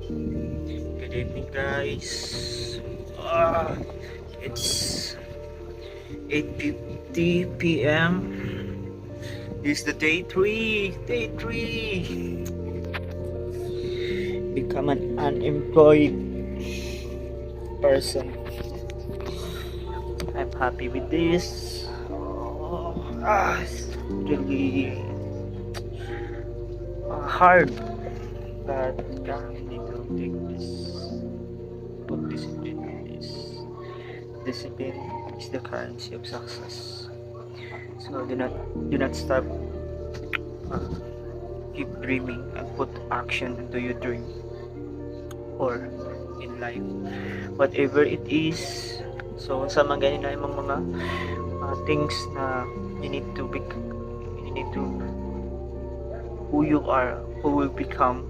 Good evening, guys. It's 8:50 p.m. This is the day three. Day three. Become an unemployed person. I'm happy with this. It's really hard, but we need to take this. Put discipline on this. Discipline is the currency of success. So do not stop. Uh, Keep dreaming and put action into your dream or in life, whatever it is. So sa mga ganyan na yung mga things na you need to who you are, who will become